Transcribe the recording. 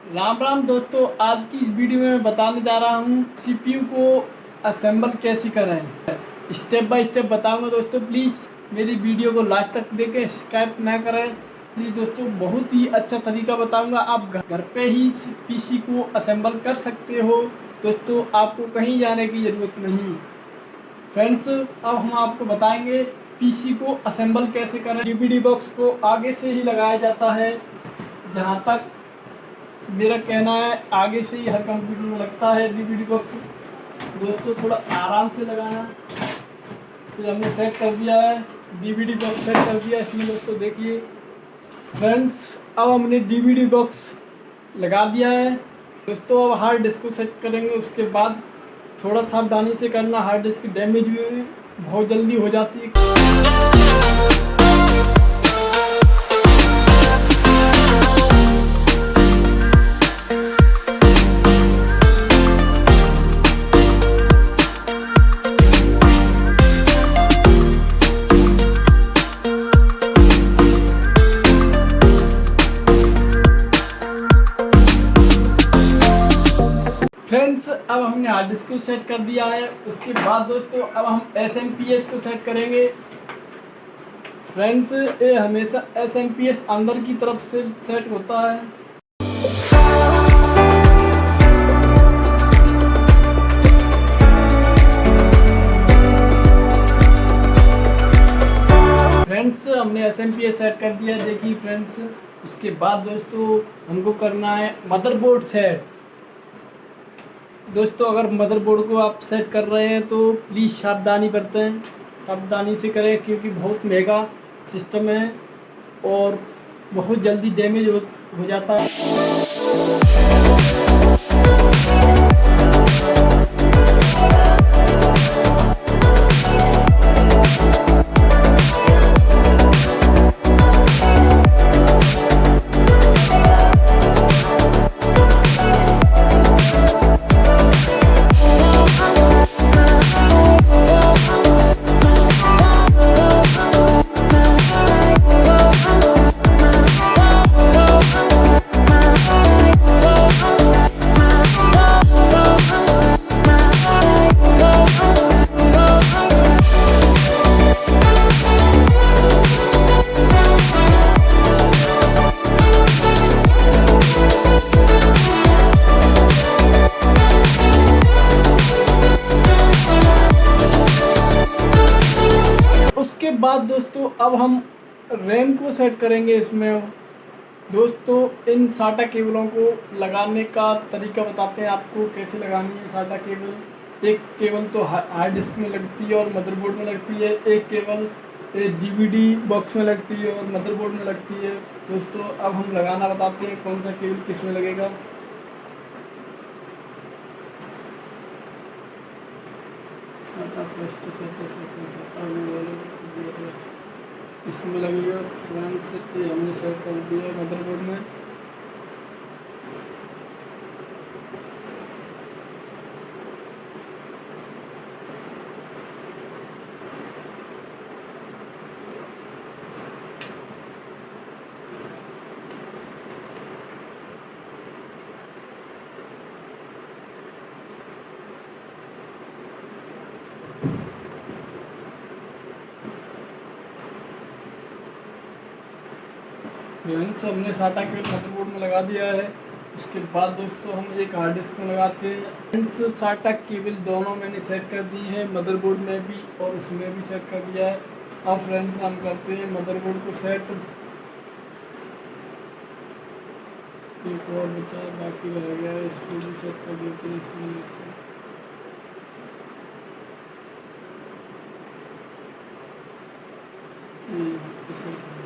राम राम दोस्तों, आज की इस वीडियो में मैं बताने जा रहा हूँ सीपीयू को असेंबल कैसे करें। स्टेप बाय स्टेप बताऊंगा दोस्तों। प्लीज़ मेरी वीडियो को लास्ट तक देखें, स्किप ना करें प्लीज़ दोस्तों। बहुत ही अच्छा तरीका बताऊंगा, आप घर पे ही पीसी को असेंबल कर सकते हो दोस्तों। आपको कहीं जाने की ज़रूरत नहीं। फ्रेंड्स, अब हम आपको बताएंगे पीसी को असेंबल कैसे करें। डीवीडी बॉक्स को आगे से ही लगाया जाता है, जहाँ तक मेरा कहना है आगे से ही हर कंप्यूटर में लगता है डीवीडी बॉक्स। दोस्तों थोड़ा आराम से लगाना। तो हमने सेट कर दिया है, डीवीडी बॉक्स सेट कर दिया। इसमें दोस्तों देखिए फ्रेंड्स, अब हमने डीवीडी बॉक्स लगा दिया है दोस्तों। अब हार्ड डिस्क को सेट करेंगे। उसके बाद थोड़ा सावधानी से करना, हार्ड डिस्क डैमेज भी बहुत जल्दी हो जाती है। फ्रेंड्स, अब हमने हार्ड डिस्क को सेट कर दिया है। उसके बाद दोस्तों अब हम SMPS को सेट करेंगे। फ्रेंड्स, ये हमेशा SMPS अंदर की तरफ से सेट होता है। फ्रेंड्स, हमने SMPS सेट कर दिया, देखिए फ्रेंड्स। उसके बाद दोस्तों हमको करना है मदरबोर्ड सेट। दोस्तों अगर मदरबोर्ड को आप सेट कर रहे हैं तो प्लीज़ सावधानी बरतें, सावधानी से करें, क्योंकि बहुत महंगा सिस्टम है और बहुत जल्दी डैमेज हो जाता है। उसके बाद दोस्तों अब हम रैम को सेट करेंगे। इसमें दोस्तों इन साटा केबलों को लगाने का तरीका बताते हैं आपको कैसे लगानी है साटा केबल। एक केबल तो हार्ड डिस्क में लगती है और मदरबोर्ड में लगती है, एक केबल डीवीडी बॉक्स में लगती है और मदरबोर्ड में लगती है। दोस्तों अब हम लगाना बताते हैं कौन सा केबल किस में लगेगा। इसमें लगेगा फ्रेंड्स, ये हमने सेट कर दिया मदरबोर्ड में। फ्रेंड्स, हमने साटा केबल मदरबोर्ड में लगा दिया है। उसके बाद दोस्तों हम एक हार्ड डिस्क में लगाते हैं। फ्रेंड्स, साटा केबल दोनों मैंने सेट कर दी है, मदरबोर्ड में भी और उसमें भी सेट कर दिया है। अब फ्रेंड्स हम करते हैं मदरबोर्ड को सेट। एक और बचा बाकी रह गया है, इसको भी सेट कर देते हैं इसमें। सेट